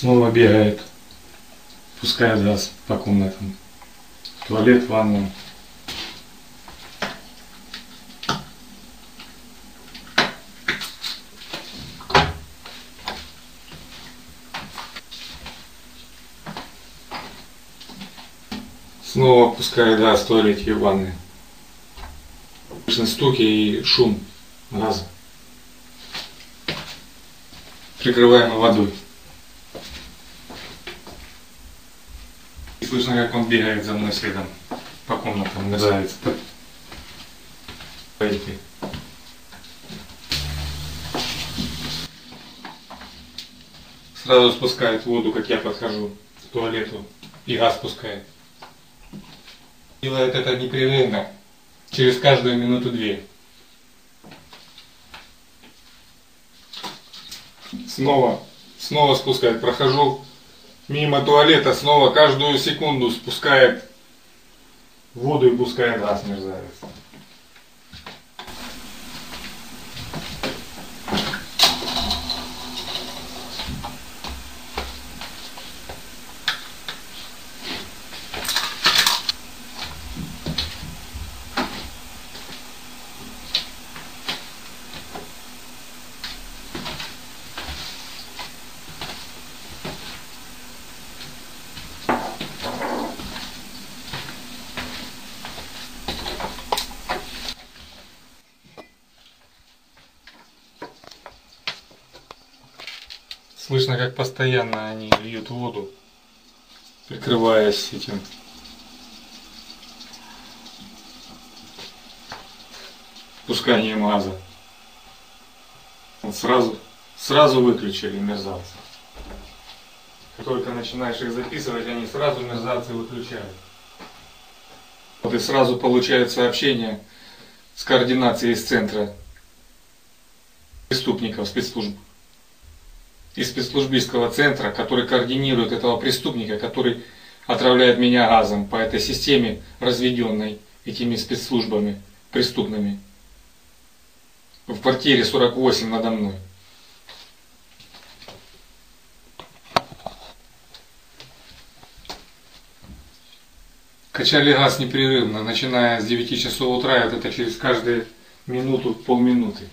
Снова бегает, пускает газ по комнатам. В туалет, в ванну. Снова пускает газ в туалете и в ванной. Слышны стуки и шум газа. Прикрываем водой. И слышно, как он бегает за мной следом по комнатам, мерзавец. Сразу спускает воду, как я подхожу к туалету, и газ спускает. Делает это непрерывно, через каждую минуту-две. Снова спускает. Прохожу мимо туалета, снова каждую секунду спускает воду и пускает газ, мерзавец. Слышно, как постоянно они льют воду, прикрываясь этим. Пусканием газа. Вот сразу выключили, мерзавцы. Как только начинаешь их записывать, они сразу, мерзавцы, выключают. Вот и сразу получают сообщение с координацией из центра преступников, спецслужб. Из спецслужбистского центра, который координирует этого преступника, который отравляет меня газом по этой системе, разведенной этими спецслужбами преступными. В квартире 48 надо мной. Качали газ непрерывно, начиная с 9 часов утра, вот это через каждую минуту, полминуты.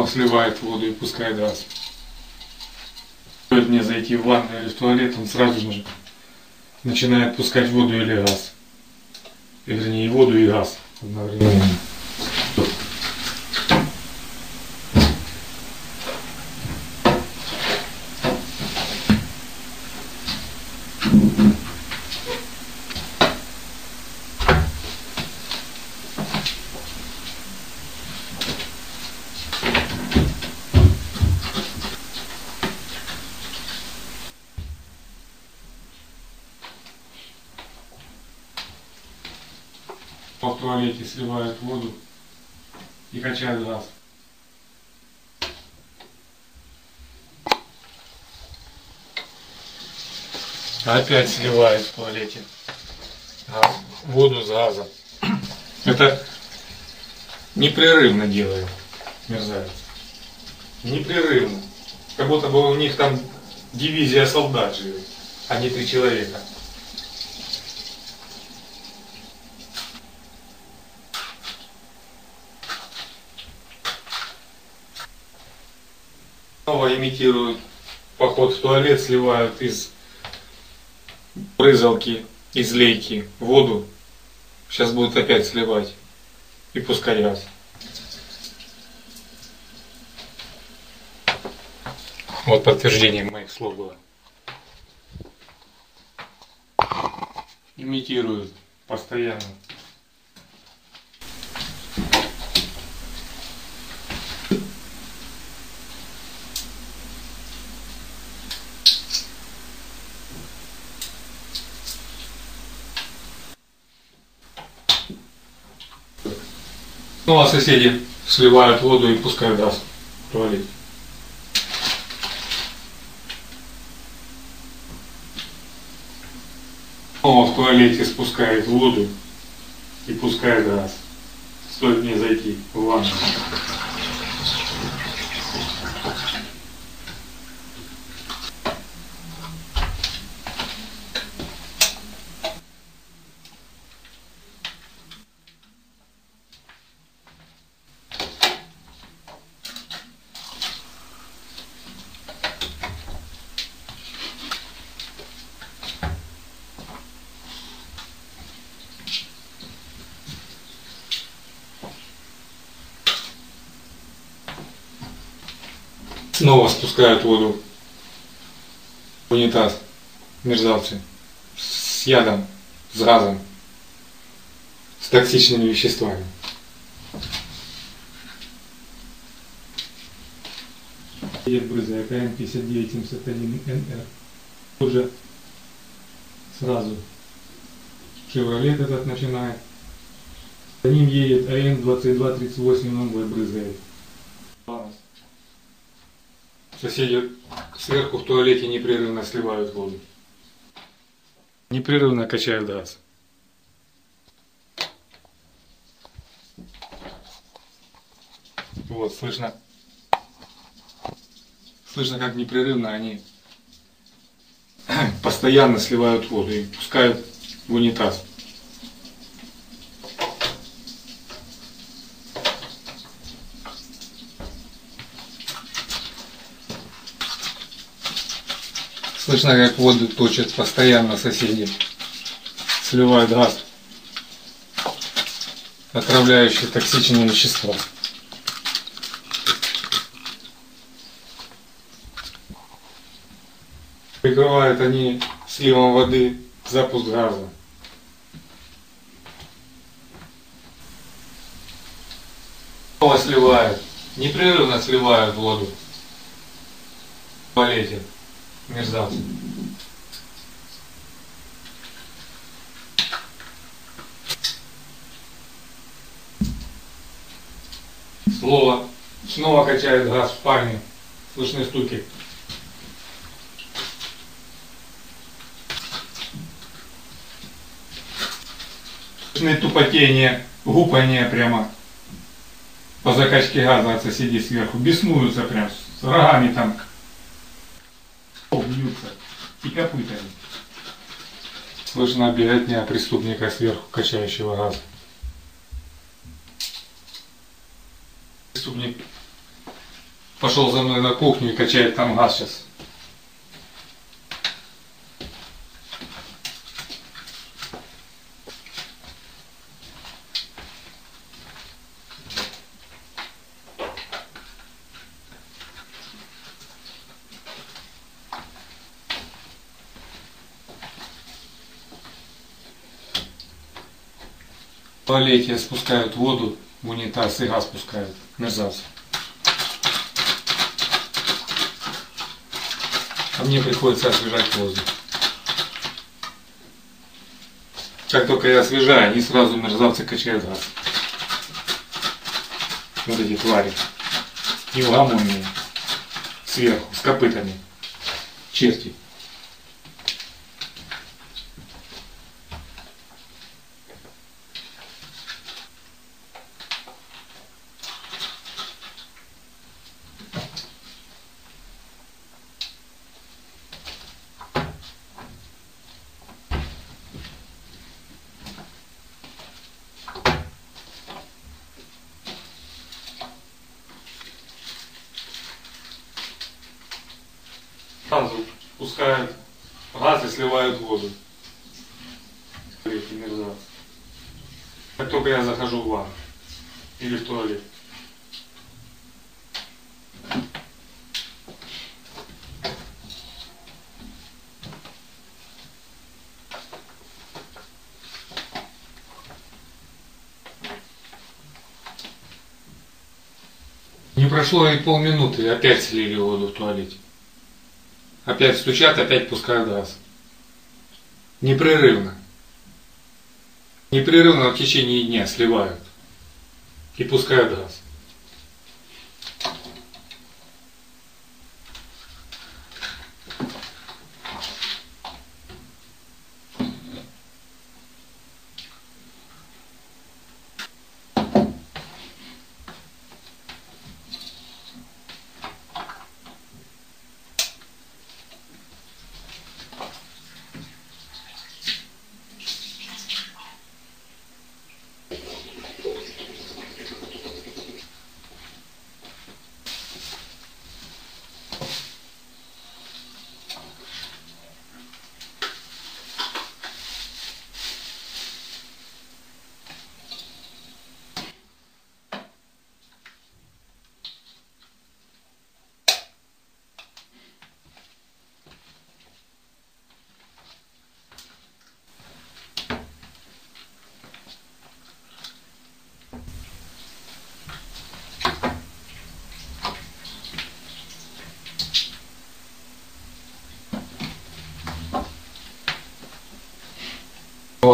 Сливает воду и пускает газ. Стоит мне зайти в ванну или в туалет, он сразу же начинает пускать воду или газ. Вернее, и воду, и газ одновременно. В туалете сливают воду и качают газ. Опять сливают в туалете воду с газом. Это непрерывно делают, мерзавец. Непрерывно. Как будто бы у них там дивизия солдат живет, а не 3 человека. Снова имитируют поход в туалет, сливают из брызгалки, из лейки воду. Сейчас будут опять сливать и пускать газ. Вот подтверждение моих слов было. Имитируют постоянно. Ну а соседи сливают воду и пускают газ в туалет. Снова в туалете спускает воду и пускает газ. Стоит мне зайти в ванну. Снова спускают воду в унитаз, мерзавцы, с ядом, с газом, с токсичными веществами. Едет брызгая КМ-5971НР. Тут же сразу Шевролет этот начинает. За ним едет АН-2238МВ брызгает. Соседи сверху в туалете непрерывно сливают воду. Непрерывно качают газ. Вот, слышно, как непрерывно они постоянно сливают воду и пускают в унитаз. Слышно, как воду точат постоянно соседи. Сливают газ, отравляющий токсичные вещества. Прикрывают они сливом воды запуск газа. Снова сливают, непрерывно сливают воду в туалете. Мерзавцы. Снова качает газ в спальне. Слышны стуки. Слышны тупотение, гупание прямо по закачке газа от соседей сверху. Беснуются прям с рогами там. Бьются и копытами. Слышно беготня преступника сверху, качающего газ. Преступник пошел за мной на кухню и качает там газ сейчас. В туалете спускают воду в унитаз и газ пускают. Мерзавцы. А мне приходится освежать воздух. Как только я освежаю, они сразу мерзавцы качают газ. Вот эти твари. Неугомонные. Сверху, с копытами. Черти. Сразу пускают газ и сливают воду. Эти мерзавцы. Как только я захожу в ванну или в туалет. Не прошло и полминуты, и опять слили воду в туалете. Опять стучат, опять пускают газ. Непрерывно. Непрерывно в течение дня сливают. и пускают газ.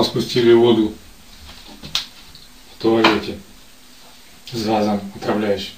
Спустили воду в туалете с газом отравляющим.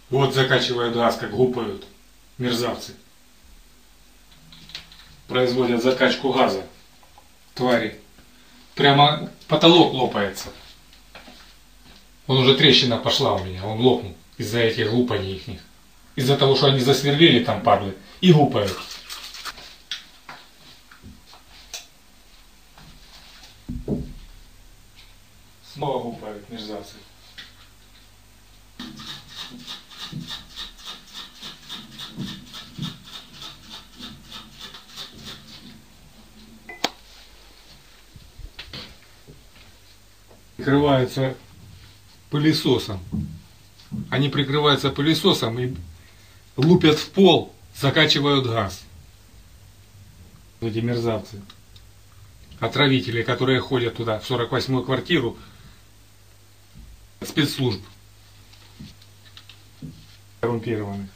Вот закачивают газ, как гупают мерзавцы. Производят закачку газа. Твари. Прямо потолок лопается. Он уже трещина пошла у меня, он лопнул из-за этих гупаний ихних. Из-за того, что они засверлили там, падлы, и гупают. Снова гупают мерзавцы. Прикрываются пылесосом. Они прикрываются пылесосом и лупят в пол, закачивают газ. Эти мерзавцы. Отравители, которые ходят туда, в 48-ю квартиру спецслужб коррумпированных.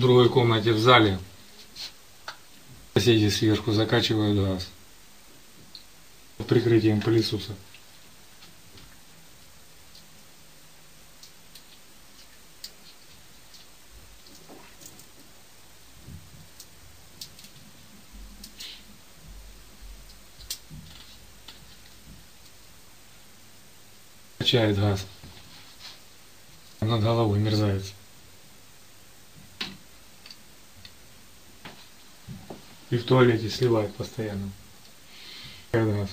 другой комнате в зале соседи сверху закачивают газ под прикрытием пылесоса. Качает газ. Над головой мерзавец. И в туалете сливает постоянно. Газ.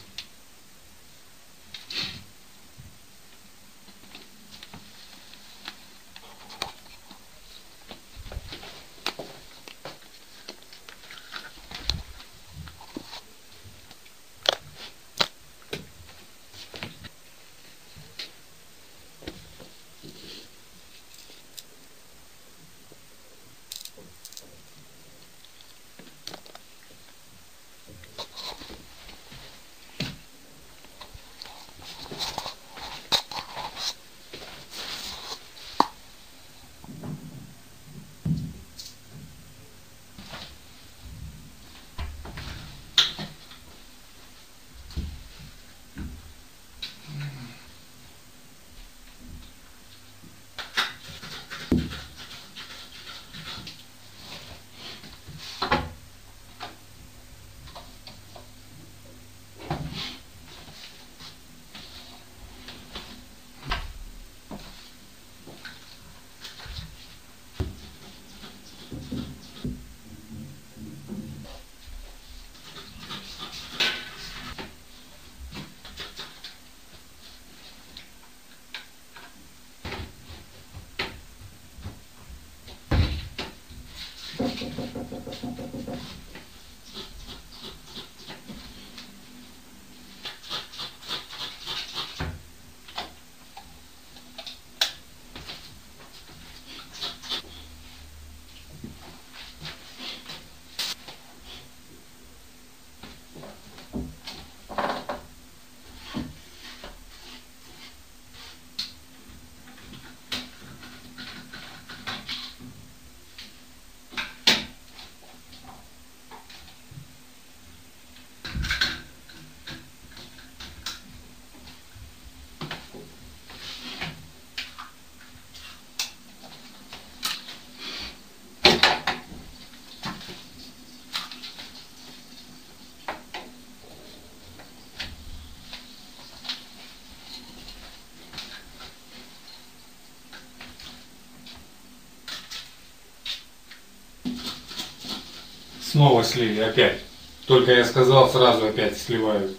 Снова слили, опять. Только я сказал, сразу опять сливают.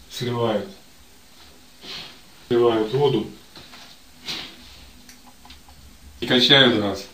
Сливают. Сливают воду. И качают газ.